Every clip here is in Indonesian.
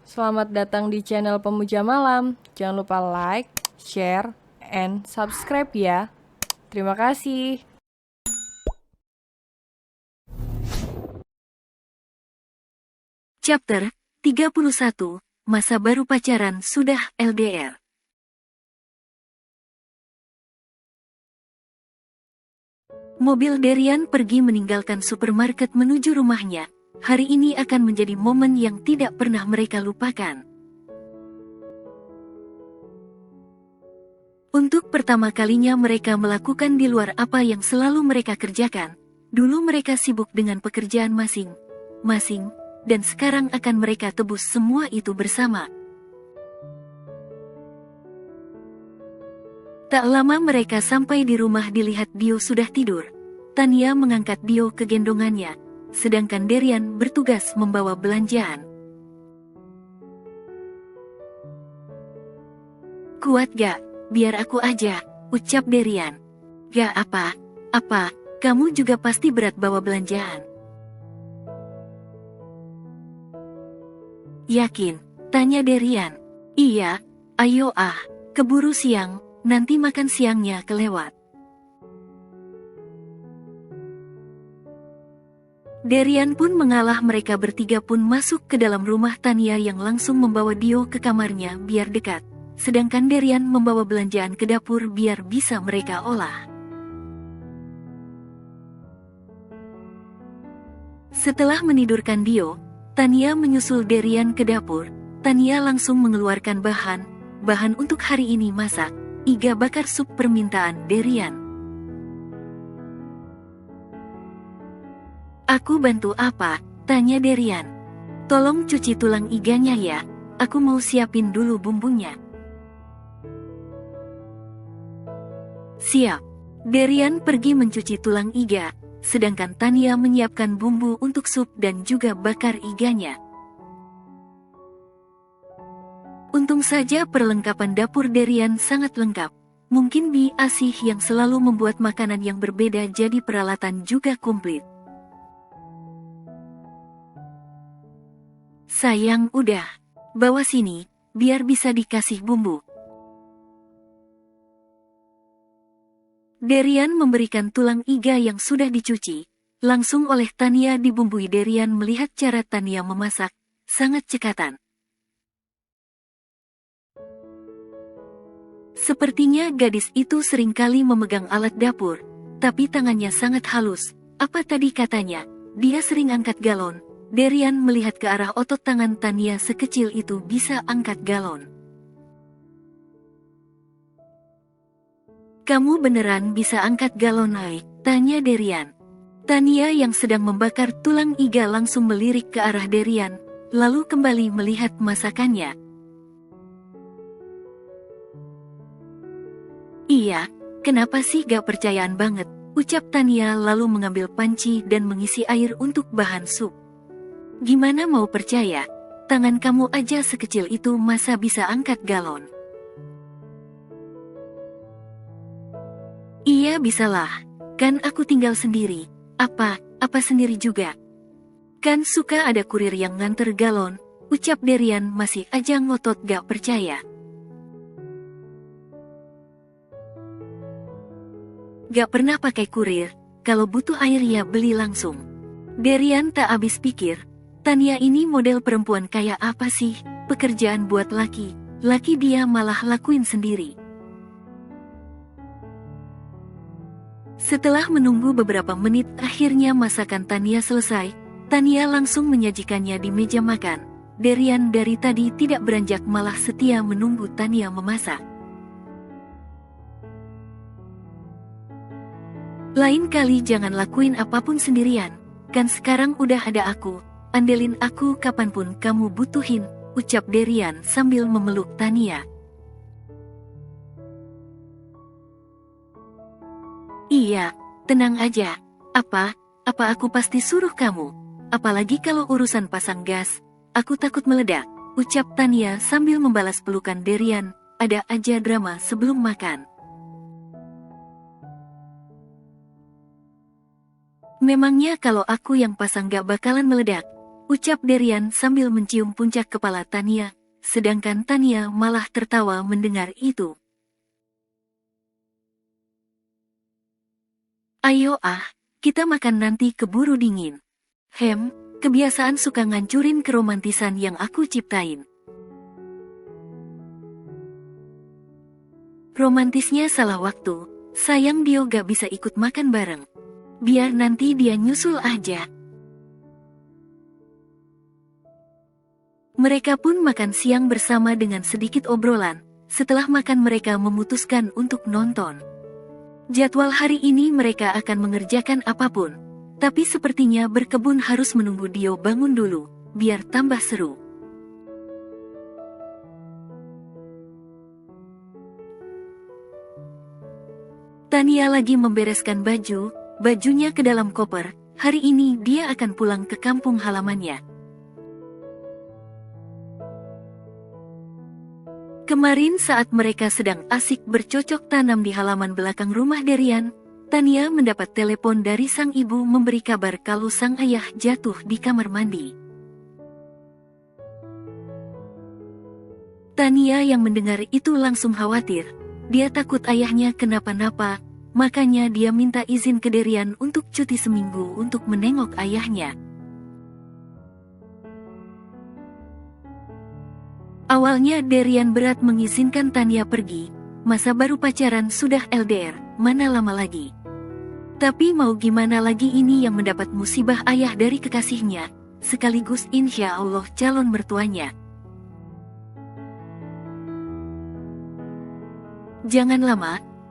Selamat datang di channel Pemuja Malam. Jangan lupa like, share, and subscribe ya. Terima kasih. Chapter 31, Masa Baru Pacaran Sudah LDR. Mobil Derian pergi meninggalkan supermarket menuju rumahnya. Hari ini akan menjadi momen yang tidak pernah mereka lupakan. Untuk pertama kalinya mereka melakukan di luar apa yang selalu mereka kerjakan. Dulu mereka sibuk dengan pekerjaan masing-masing, dan sekarang akan mereka tebus semua itu bersama. Tak lama mereka sampai di rumah dilihat Dio sudah tidur. Tania mengangkat Dio ke gendongannya, sedangkan Derian bertugas membawa belanjaan. Kuat gak? Biar aku aja, ucap Derian. Gak apa-apa, kamu juga pasti berat bawa belanjaan. Yakin? Tanya Derian. Iya, ayo keburu siang, nanti makan siangnya kelewat. Derian pun mengalah, mereka bertiga pun masuk ke dalam rumah Tania yang langsung membawa Dio ke kamarnya biar dekat. Sedangkan Derian membawa belanjaan ke dapur biar bisa mereka olah. Setelah menidurkan Dio, Tania menyusul Derian ke dapur. Tania langsung mengeluarkan bahan untuk hari ini masak, iga bakar sup permintaan Derian. Aku bantu apa? Tanya Derian. Tolong cuci tulang iganya ya, aku mau siapin dulu bumbunya. Siap. Derian pergi mencuci tulang iga, sedangkan Tania menyiapkan bumbu untuk sup dan juga bakar iganya. Untung saja perlengkapan dapur Derian sangat lengkap. Mungkin Bi Asih yang selalu membuat makanan yang berbeda, jadi peralatan juga komplit. Sayang, udah. Bawa sini, biar bisa dikasih bumbu. Derian memberikan tulang iga yang sudah dicuci, langsung oleh Tania dibumbui. Derian melihat cara Tania memasak, sangat cekatan. Sepertinya gadis itu seringkali memegang alat dapur, tapi tangannya sangat halus. Apa tadi katanya? Dia sering angkat galon. Derian melihat ke arah otot tangan Tania sekecil itu bisa angkat galon. Kamu beneran bisa angkat galon, hai? Tanya Derian. Tania yang sedang membakar tulang iga langsung melirik ke arah Derian, lalu kembali melihat masakannya. Iya, kenapa sih gak percayaan banget? Ucap Tania lalu mengambil panci dan mengisi air untuk bahan sup. Gimana mau percaya? Tangan kamu aja sekecil itu masa bisa angkat galon? Iya bisalah, kan aku tinggal sendiri. Apa sendiri juga? Kan suka ada kurir yang nganter galon, ucap Derian masih aja ngotot gak percaya. Gak pernah pakai kurir, kalau butuh air ya beli langsung. Derian tak habis pikir, Tania ini model perempuan kayak apa sih? Pekerjaan buat laki dia malah lakuin sendiri. Setelah menunggu beberapa menit, akhirnya masakan Tania selesai. Tania langsung menyajikannya di meja makan. Derian dari tadi tidak beranjak, malah setia menunggu Tania memasak. Lain kali jangan lakuin apapun sendirian, kan sekarang udah ada aku. Andelin aku kapanpun kamu butuhin, ucap Derian sambil memeluk Tania. Iya, tenang aja. Apa aku pasti suruh kamu. Apalagi kalau urusan pasang gas, aku takut meledak, ucap Tania sambil membalas pelukan Derian. Ada aja drama sebelum makan. Memangnya kalau aku yang pasang gak bakalan meledak? ucap Derian sambil mencium puncak kepala Tania, sedangkan Tania malah tertawa mendengar itu. Ayo kita makan nanti keburu dingin. Kebiasaan suka ngancurin keromantisan yang aku ciptain. Romantisnya salah waktu, sayang Dio gak bisa ikut makan bareng. Biar nanti dia nyusul aja. Mereka pun makan siang bersama dengan sedikit obrolan. Setelah makan mereka memutuskan untuk nonton. Jadwal hari ini mereka akan mengerjakan apapun. Tapi sepertinya berkebun harus menunggu Dio bangun dulu, biar tambah seru. Tania lagi membereskan bajunya ke dalam koper. Hari ini dia akan pulang ke kampung halamannya. Kemarin saat mereka sedang asik bercocok tanam di halaman belakang rumah Derian, Tania mendapat telepon dari sang ibu memberi kabar kalau sang ayah jatuh di kamar mandi. Tania yang mendengar itu langsung khawatir. Dia takut ayahnya kenapa-napa, makanya dia minta izin ke Derian untuk cuti seminggu untuk menengok ayahnya. Awalnya Derian berat mengizinkan Tania pergi, masa baru pacaran sudah LDR, mana lama lagi. Tapi mau gimana lagi, ini yang mendapat musibah ayah dari kekasihnya, sekaligus insya Allah calon mertuanya. Jangan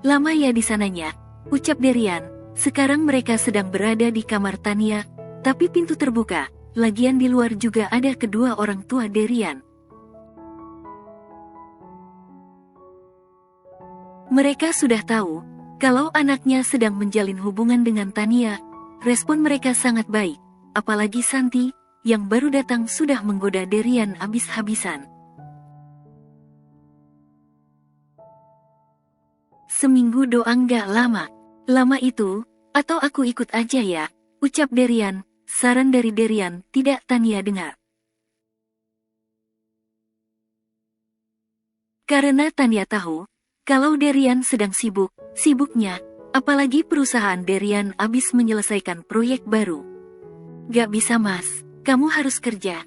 lama ya di sananya, ucap Derian. Sekarang mereka sedang berada di kamar Tania, tapi pintu terbuka, lagian di luar juga ada kedua orang tua Derian. Mereka sudah tahu kalau anaknya sedang menjalin hubungan dengan Tania. Respon mereka sangat baik, apalagi Santi yang baru datang sudah menggoda Derian habis-habisan. Seminggu doang gak lama itu, atau aku ikut aja ya, ucap Derian. Saran dari Derian tidak Tania dengar. Karena Tania tahu kalau Derian sedang sibuknya, apalagi perusahaan Derian habis menyelesaikan proyek baru. Gak bisa mas, kamu harus kerja.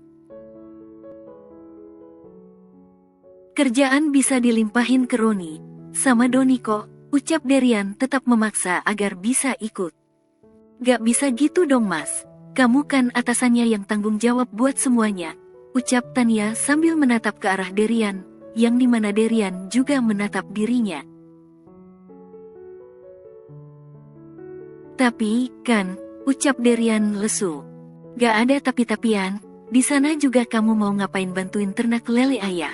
Kerjaan bisa dilimpahin ke Roni sama Doni kok, ucap Derian tetap memaksa agar bisa ikut. Gak bisa gitu dong mas, kamu kan atasannya yang tanggung jawab buat semuanya, ucap Tania sambil menatap ke arah Derian, yang dimana Derian juga menatap dirinya. Tapi, kan, ucap Derian lesu. Gak ada tapi-tapian, di sana juga kamu mau ngapain bantuin ternak lele ayah?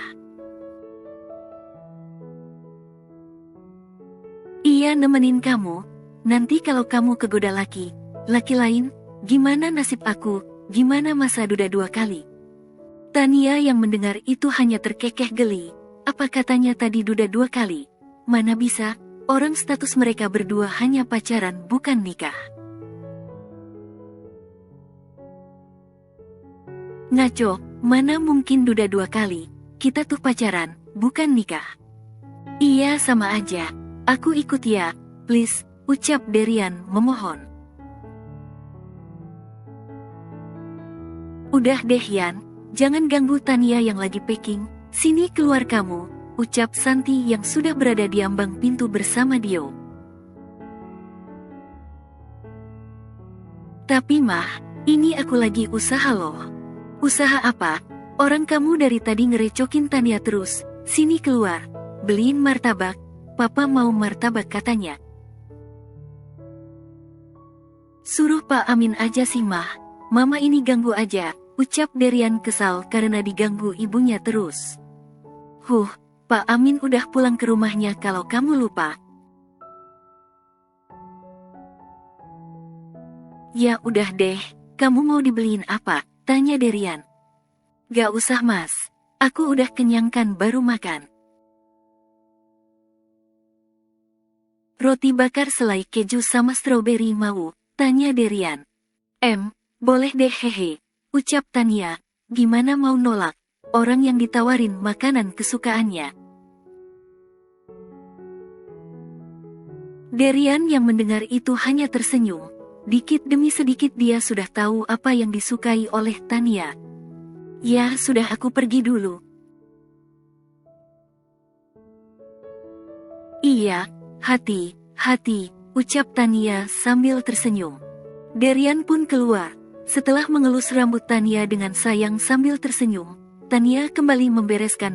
Iya nemenin kamu, nanti kalau kamu kegoda laki lain, gimana nasib aku, gimana masa duda 2 kali? Tania yang mendengar itu hanya terkekeh geli. Apa katanya tadi duda 2 kali? Mana bisa, orang status mereka berdua hanya pacaran bukan nikah. Ngaco, mana mungkin duda 2 kali, kita tuh pacaran, bukan nikah. Iya sama aja, aku ikut ya, please, ucap Derian memohon. Udah deh Yan, jangan ganggu Tania yang lagi packing, sini keluar kamu, ucap Santi yang sudah berada di ambang pintu bersama Dio. Tapi mah, ini aku lagi usaha loh. Usaha apa? Orang kamu dari tadi ngerecokin Tania terus, sini keluar, beliin martabak, papa mau martabak katanya. Suruh Pak Amin aja sih mah, mama ini ganggu aja, ucap Derian kesal karena diganggu ibunya terus. Pak Amin udah pulang ke rumahnya kalau kamu lupa. Ya udah deh, kamu mau dibeliin apa? Tanya Derian. Gak usah mas, aku udah kenyang kan baru makan. Roti bakar selai keju sama stroberi mau? Tanya Derian. Boleh deh hehe. ucap Tania. Gimana mau nolak orang yang ditawarin makanan kesukaannya? Derian yang mendengar itu hanya tersenyum. Dikit demi sedikit dia sudah tahu apa yang disukai oleh Tania. Ya sudah, aku pergi dulu. Iya, hati, ucap Tania sambil tersenyum. Derian pun keluar. Setelah mengelus rambut Tania dengan sayang sambil tersenyum, Tania kembali membereskan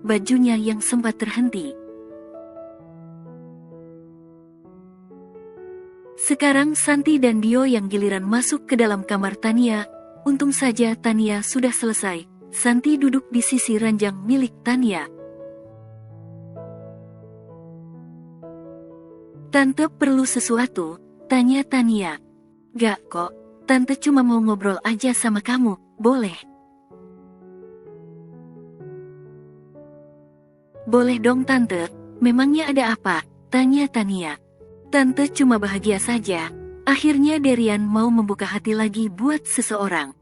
bajunya yang sempat terhenti. Sekarang Santi dan Dio yang giliran masuk ke dalam kamar Tania. Untung saja Tania sudah selesai. Santi duduk di sisi ranjang milik Tania. Tante perlu sesuatu? Tanya Tania. Gak kok, Tante cuma mau ngobrol aja sama kamu, boleh? Boleh dong Tante, memangnya ada apa? Tanya Tania. Tante cuma bahagia saja. Akhirnya Derian mau membuka hati lagi buat seseorang.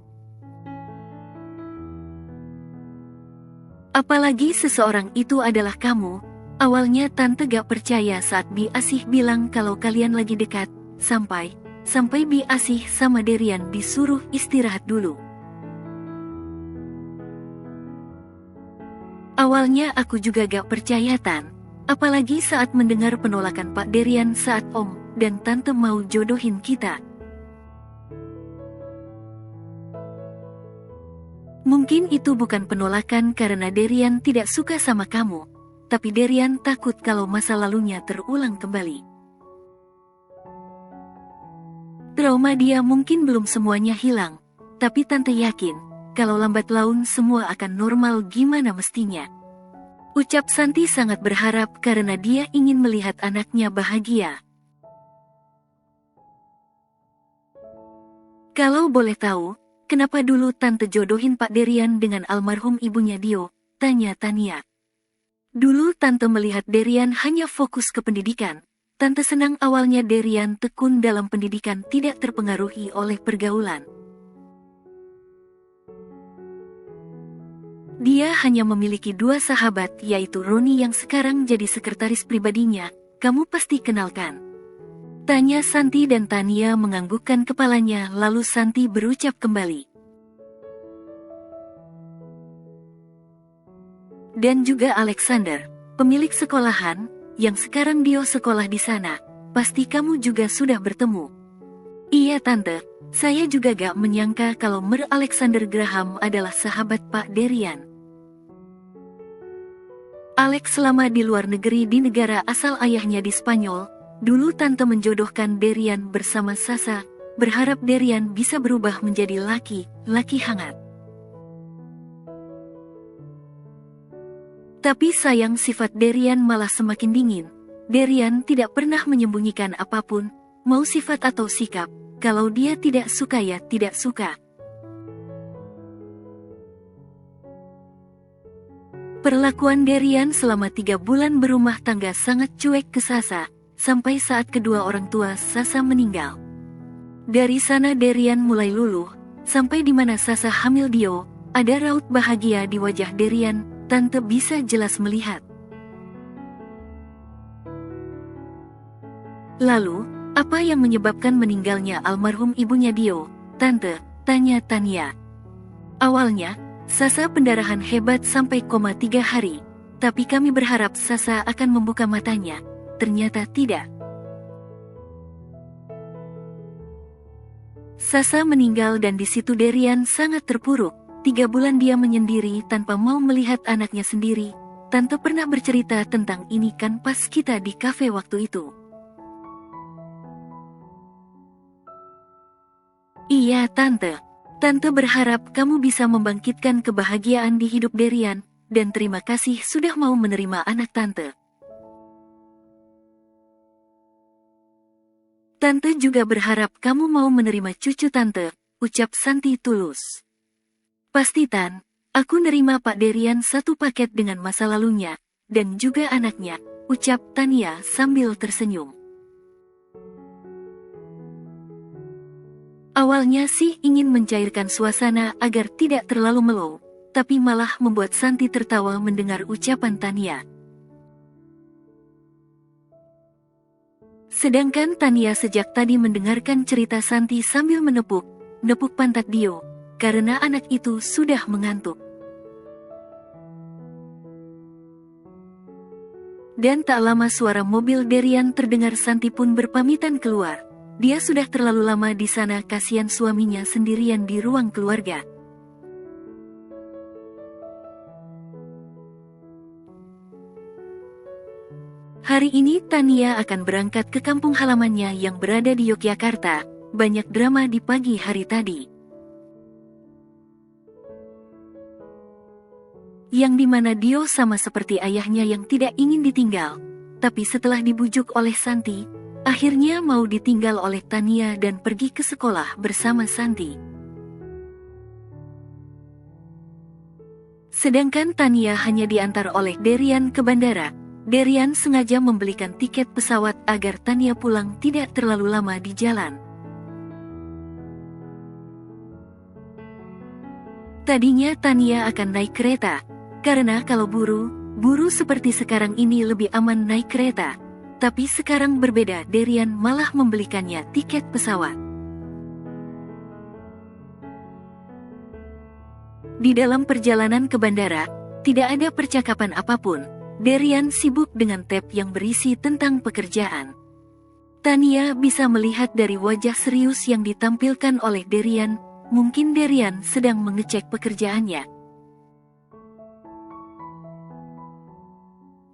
Apalagi seseorang itu adalah kamu. Awalnya Tante gak percaya saat Bi Asih bilang kalau kalian lagi dekat. Sampai Bi Asih sama Derian disuruh istirahat dulu. Awalnya aku juga gak percaya Tan. Apalagi saat mendengar penolakan Pak Derian saat Om dan Tante mau jodohin kita. Mungkin itu bukan penolakan karena Derian tidak suka sama kamu, tapi Derian takut kalau masa lalunya terulang kembali. Trauma dia mungkin belum semuanya hilang, tapi Tante yakin, kalau lambat laun semua akan normal gimana mestinya. Ucap Santi sangat berharap karena dia ingin melihat anaknya bahagia. Kalau boleh tahu, kenapa dulu Tante jodohin Pak Derian dengan almarhum ibunya Dio? Tanya Tania. Dulu Tante melihat Derian hanya fokus ke pendidikan. Tante senang awalnya Derian tekun dalam pendidikan, tidak terpengaruhi oleh pergaulan. Dia hanya memiliki 2 sahabat, yaitu Roni yang sekarang jadi sekretaris pribadinya. Kamu pasti kenalkan? Tanya Santi dan Tania menganggukkan kepalanya, lalu Santi berucap kembali. Dan juga Alexander, pemilik sekolahan, yang sekarang Dio sekolah di sana. Pasti kamu juga sudah bertemu. Iya Tante, saya juga gak menyangka kalau Mer Alexander Graham adalah sahabat Pak Derian. Alex selama di luar negeri di negara asal ayahnya di Spanyol. Dulu Tante menjodohkan Derian bersama Sasa, berharap Derian bisa berubah menjadi laki hangat. Tapi sayang sifat Derian malah semakin dingin. Derian tidak pernah menyembunyikan apapun, mau sifat atau sikap. Kalau dia tidak suka ya tidak suka. Perlakuan Derian selama 3 bulan berumah tangga sangat cuek ke Sasa, sampai saat kedua orang tua Sasa meninggal. Dari sana Derian mulai luluh, sampai di mana Sasa hamil Dio, ada raut bahagia di wajah Derian, Tante bisa jelas melihat. Lalu, apa yang menyebabkan meninggalnya almarhum ibunya Dio, Tante? Tanya Tania. Awalnya, Sasa pendarahan hebat sampai koma 3 hari, tapi kami berharap Sasa akan membuka matanya, ternyata tidak. Sasa meninggal dan di situ Derian sangat terpuruk. 3 bulan dia menyendiri tanpa mau melihat anaknya sendiri. Tante pernah bercerita tentang ini kan pas kita di kafe waktu itu. Iya Tante. Tante berharap kamu bisa membangkitkan kebahagiaan di hidup Derian, dan terima kasih sudah mau menerima anak Tante. Tante juga berharap kamu mau menerima cucu Tante, ucap Santi tulus. Pasti Tan, aku nerima Pak Derian 1 paket dengan masa lalunya, dan juga anaknya, ucap Tania sambil tersenyum. Awalnya sih ingin mencairkan suasana agar tidak terlalu melo, tapi malah membuat Santi tertawa mendengar ucapan Tania. Sedangkan Tania sejak tadi mendengarkan cerita Santi sambil menepuk pantat Dio, karena anak itu sudah mengantuk. Dan tak lama suara mobil Derian terdengar. Santi pun berpamitan keluar. Dia sudah terlalu lama di sana, kasihan suaminya sendirian di ruang keluarga. Hari ini Tania akan berangkat ke kampung halamannya yang berada di Yogyakarta. Banyak drama di pagi hari tadi, yang dimana Dio sama seperti ayahnya yang tidak ingin ditinggal. Tapi setelah dibujuk oleh Santi, akhirnya mau ditinggal oleh Tania dan pergi ke sekolah bersama Santi. Sedangkan Tania hanya diantar oleh Derian ke bandara. Derian sengaja membelikan tiket pesawat agar Tania pulang tidak terlalu lama di jalan. Tadinya Tania akan naik kereta, karena kalau buru seperti sekarang ini lebih aman naik kereta. Tapi sekarang berbeda, Derian malah membelikannya tiket pesawat. Di dalam perjalanan ke bandara, tidak ada percakapan apapun. Derian sibuk dengan tab yang berisi tentang pekerjaan. Tania bisa melihat dari wajah serius yang ditampilkan oleh Derian, mungkin Derian sedang mengecek pekerjaannya.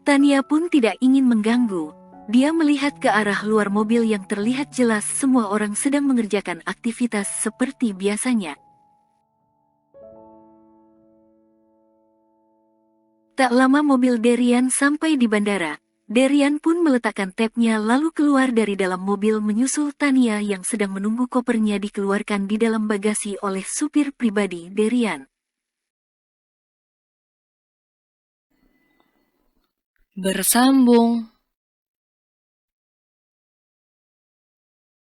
Tania pun tidak ingin mengganggu. Dia melihat ke arah luar mobil yang terlihat jelas semua orang sedang mengerjakan aktivitas seperti biasanya. Tak lama mobil Derian sampai di bandara. Derian pun meletakkan tabnya lalu keluar dari dalam mobil menyusul Tania yang sedang menunggu kopernya dikeluarkan di dalam bagasi oleh supir pribadi Derian. Bersambung.